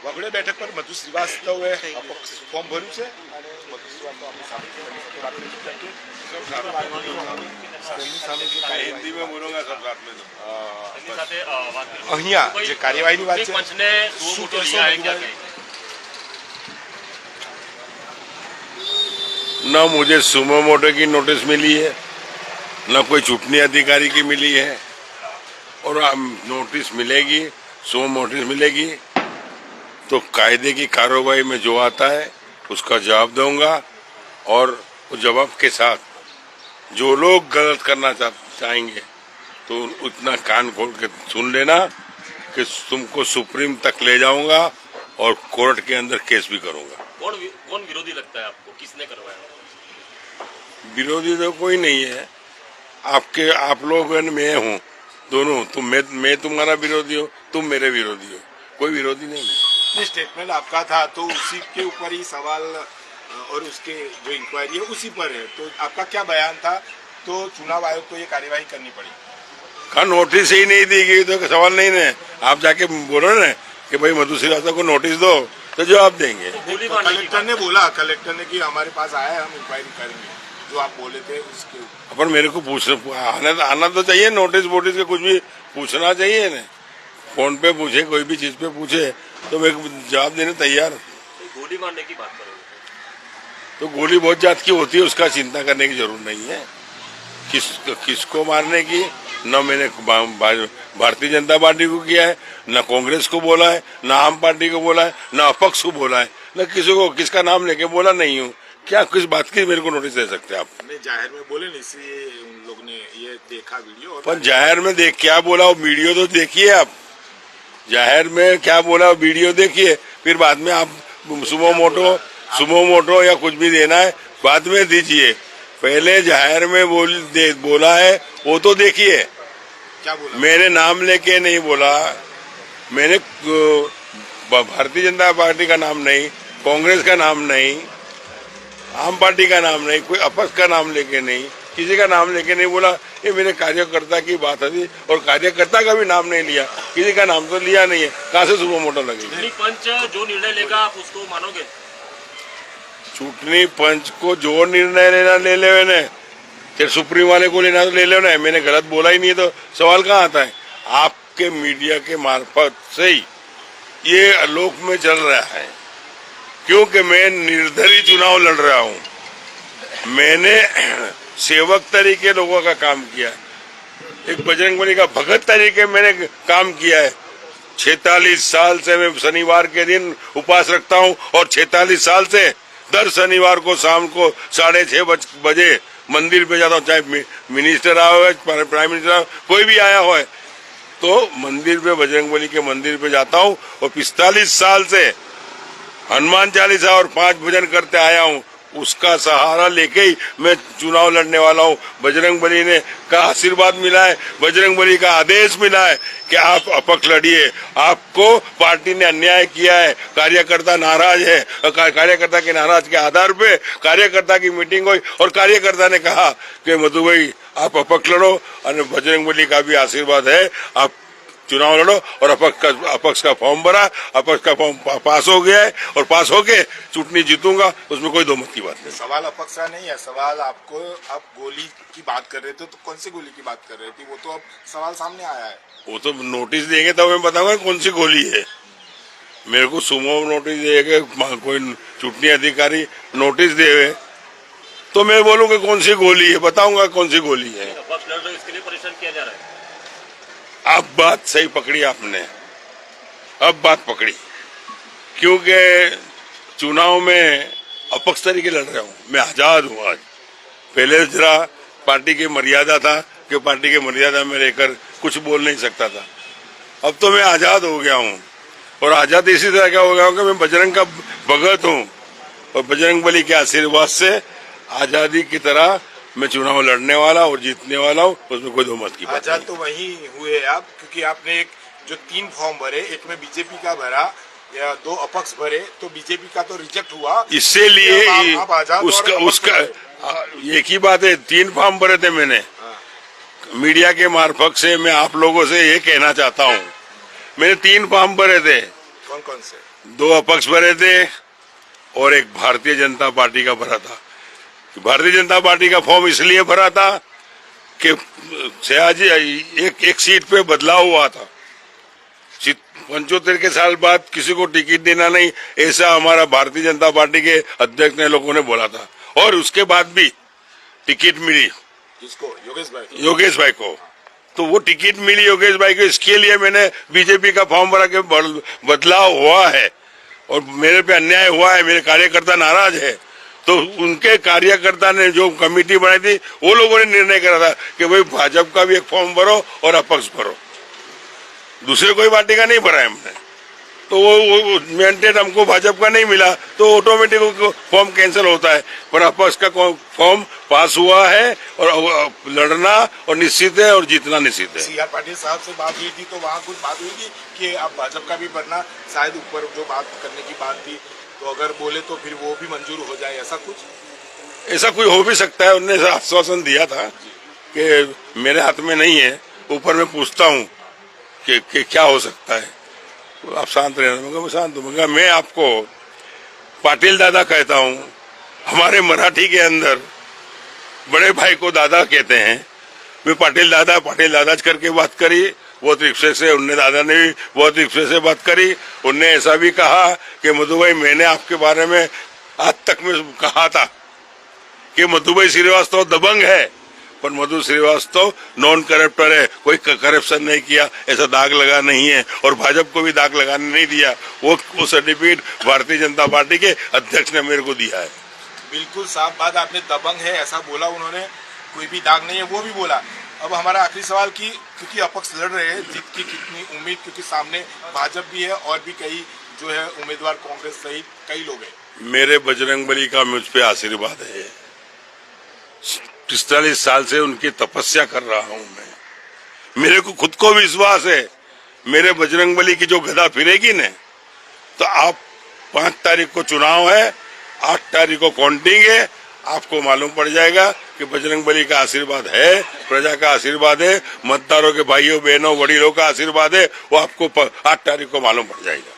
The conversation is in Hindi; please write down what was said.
વગડે બેઠક પર મધુ શ્રીવાસ્તવે અપક્ષ ફોર્મ ભર્યું છે અને મધુ શ્રીવાસ્તવ આપણી સામે છે. આપણે हिंदी में बोलूंगा सब साथ में અહીંયા જે કાર્યવાહીની વાત છે શું કહેશો મધુભાઈ? न मुझे सुमो मोटो की नोटिस मिली है, न कोई चुटनी अधिकारी की मिली है, और नोटिस मिलेगी, सुमो नोटिस मिलेगी तो कायदे की कार्रवाई में जो आता है उसका जवाब दूंगा। और उस जवाब के साथ जो लोग गलत करना चाहेंगे तो उतना कान खोल के सुन लेना कि तुमको सुप्रीम तक ले जाऊंगा और कोर्ट के अंदर केस भी करूंगा। कौन विरोधी लगता है आपको, किसने करवाया? विरोधी तो कोई नहीं है, आप लोग मैं हूँ, दोनों मैं तुम्हारा विरोधी हो, तुम मेरे विरोधी हो, कोई विरोधी नहीं है। ये स्टेटमेंट आपका था तो उसी के ऊपर ही सवाल और उसके जो इंक्वायरी है उसी पर है, तो आपका क्या बयान था? तो चुनाव आयोग को ये कार्यवाही करनी पड़ी। का नोटिस ही नहीं दी गई तो सवाल नहीं है। आप जाके बोलो ना कि भाई मधु श्रीवास्तव को नोटिस दो तो जवाब देंगे। कलेक्टर ने बोला, कलेक्टर ने कि हमारे पास आया है, हम इंक्वायरी करेंगे, जो आप बोले थे उसके ऊपर। अपन मेरे को आना तो चाहिए, नोटिस वोटिस के कुछ भी पूछना चाहिए ना, फोन पे पूछे, कोई भी चीज पे पूछे तो मैं जवाब देने तैयार। गोली मारने की बात करोगे तो गोली बहुत जात की होती है, उसका चिंता करने की जरूरत नहीं है। किसको मारने की न मैंने भारतीय जनता पार्टी को किया है, न कांग्रेस को बोला है, न आम पार्टी को बोला है, न अपक्ष को बोला है, न किसी को किसका नाम लेके बोला नहीं हूँ। क्या किस बात की मेरे को नोटिस दे सकते आप? जाहिर में बोले नहीं, इसलिए उन लोग ने ये देखा वीडियो। पर जाहिर में देख क्या बोला वो वीडियो तो देखिए आप, जाहिर में क्या बोला वीडियो देखिए, फिर बाद में आप सुमो मोटो या कुछ भी देना है बाद में दीजिए। पहले जाहिर में बोला है वो तो देखिए। क्या बोला? मैंने नाम लेके नहीं बोला, मैंने भारतीय जनता पार्टी का नाम नहीं, कांग्रेस का नाम नहीं, आम पार्टी का नाम नहीं, कोई अपक्ष का नाम लेके नहीं, किसी का नाम लेके नहीं बोला। ये मेरे कार्यकर्ता की बात थी और कार्यकर्ता का भी नाम नहीं लिया, किसी का नाम तो लिया नहीं है, कहाँ से सुबह मोटर लगेगी? पंच जो निर्णय लेगा आप उसको मानोगे? चुटनी पंच को जो निर्णय लेना ले ले, फिर सुप्रीम वाले को लेना तो ले लो ना, मैंने गलत बोला ही नहीं है तो सवाल कहाँ आता है? आपके मीडिया के मार्फत से ही ये आलोक में चल रहा है, क्योंकि मैं निर्दलीय चुनाव लड़ रहा हूँ। मैंने सेवक तरीके लोगों का काम किया, एक बजरंगबली का भगत तरीके मैंने काम किया है। 46 साल से मैं शनिवार के दिन उपवास रखता हूँ और 46 साल से दर शनिवार को शाम को 6:30 बजे मंदिर पे जाता हूँ, चाहे मिनिस्टर आया हो, प्राइम मिनिस्टर कोई भी आया हो, तो मंदिर पे बजरंगबली के मंदिर पे जाता हूँ। और 45 साल से हनुमान चालीसा और 5 भजन करते आया हूँ, उसका सहारा लेके ही मैं चुनाव लड़ने वाला हूँ। बजरंगबली ने का आशीर्वाद मिला है, बजरंगबली का आदेश मिला है कि आप अपक्ष लड़िए, आपको पार्टी ने अन्याय किया है, कार्यकर्ता नाराज है, कार्यकर्ता के नाराज के आधार पे कार्यकर्ता की मीटिंग हुई और कार्यकर्ता ने कहा कि मधु भाई आप अपक्ष लड़ो और बजरंगबली का भी आशीर्वाद है, आप चुनाव लड़ो। और अपक्ष का फॉर्म भरा, अपक्ष का फॉर्म पास हो गया है और पास होके चुटनी जीतूंगा, उसमें कोई दो मत की बात नहीं। सवाल अपक्ष का नहीं है, सवाल आपको, आप गोली की बात कर रहे थे तो कौन सी गोली की बात कर रहे थे, वो तो अब सवाल सामने आया है। वो तो नोटिस देंगे तब मैं बताऊंगा कौन सी गोली है। मेरे को सुमो नोटिस देगा, कोई चुटनी अधिकारी नोटिस देवे तो मैं बोलूंगा कौन सी गोली है, बताऊंगा कौन सी गोली है। इसके लिए परेशान किया जा रहा है। अब बात सही पकड़ी आपने, अब बात पकड़ी, क्योंकि चुनाव में अपक्ष तरीके लड़ रहा हूँ, मैं आजाद हूँ आज। पहले जरा पार्टी की मर्यादा था कि पार्टी की मर्यादा में रहकर कुछ बोल नहीं सकता था, अब तो मैं आजाद हो गया हूँ। और आजाद इसी तरह का हो गया हूँ कि मैं बजरंग का भगत हूँ और बजरंगबली के आशीर्वाद से आजादी की तरह मैं चुनाव लड़ने वाला और जीतने वाला हूँ, उसमें कोई दो मत की बात। आजाद तो वही हुए आप, क्योंकि आपने एक जो 3 फॉर्म भरे, एक में बीजेपी का भरा या 2 अपक्ष भरे, तो बीजेपी का तो रिजेक्ट हुआ, इसलिए उसका एक ही बात है, 3 फॉर्म भरे थे मैंने। मीडिया के मार्फत से मैं आप लोगों से ये कहना चाहता हूँ, मैंने 3 फॉर्म भरे थे कौन कौन से? 2 अपक्ष भरे थे और एक भारतीय जनता पार्टी का भरा था। भारतीय जनता पार्टी का फॉर्म इसलिए भरा था कि सयाजी एक सीट पे बदलाव हुआ था। 75 के साल बाद किसी को टिकट देना नहीं, ऐसा हमारा भारतीय जनता पार्टी के अध्यक्ष ने लोगों ने बोला था, और उसके बाद भी टिकट मिली किसको? योगेश भाई को। योगेश भाई को। तो वो टिकट मिली योगेश भाई को, इसके लिए मैंने बीजेपी का फॉर्म भरा के बदलाव हुआ है और मेरे पे अन्याय हुआ है, मेरे कार्यकर्ता नाराज है। तो उनके कार्यकर्ता ने जो कमेटी बनाई थी वो लोगों ने निर्णय करा था कि भाई भाजपा का भी एक फॉर्म भरो और अपक्ष भरो, दूसरे कोई पार्टी का नहीं भरा है हमने। तो वो मैंडेट हमको भाजपा का नहीं मिला तो ऑटोमेटिक फॉर्म कैंसिल होता है, पर अपक्ष का फॉर्म पास हुआ है और लड़ना और निश्चित है और जीतना निश्चित है। CR पाटिल साहब से बात हुई थी तो वहाँ कुछ बात हुई थी कि आप भाजपा का भी भरना, शायद ऊपर जो बात करने की बात थी तो अगर बोले तो फिर वो भी मंजूर हो जाए, ऐसा कुछ? ऐसा कोई हो भी सकता है। उन्होंने आश्वासन दिया था कि मेरे हाथ में नहीं है, ऊपर मैं पूछता हूँ कि क्या हो सकता है, आप शांत रहना। मैं शांत हूँ, मैं आपको पाटिल दादा कहता हूँ। हमारे मराठी के अंदर बड़े भाई को दादा कहते हैं। मैं पाटिल दादा करके बात करी, बहुत रिक्शे से उनने दादा ने भी बहुत रिक्शे से बात करी। उनने ऐसा भी कहा कि मधु भाई मैंने आपके बारे में आज तक में कहा था कि मधु भाई श्रीवास्तव दबंग है, पर मधु श्रीवास्तव नॉन करप्टर है, कोई करप्शन नहीं किया, ऐसा दाग लगा नहीं है और भाजपा को भी दाग लगाने नहीं दिया। वो सर्टिफिकेट भारतीय जनता पार्टी के अध्यक्ष ने मेरे को दिया है। बिल्कुल साफ बात, आपने दबंग है ऐसा बोला उन्होंने, कोई भी दाग नहीं है वो भी बोला। अब हमारा आखिरी सवाल की, क्योंकि अपक्ष लड़ रहे हैं, जीत की कितनी उम्मीद, क्योंकि सामने भाजपा भी है और भी कई जो है उम्मीदवार कांग्रेस सहित कई लोग हैं। मेरे बजरंगबली का मुझ पे आशीर्वाद है। 45 साल से उनकी तपस्या कर रहा हूं मैं। मेरे को खुद को विश्वास है मेरे बजरंगबली की जो गदा फिरेगी न, तो आप 5 तारीख को चुनाव है, 8 तारीख को काउंटिंग है, आपको मालूम पड़ जाएगा कि बजरंगबली का आशीर्वाद है, प्रजा का आशीर्वाद है, मतदारों के भाइयों बहनों वडीलों का आशीर्वाद है, वो आपको 8 तारीख को मालूम पड़ जाएगा।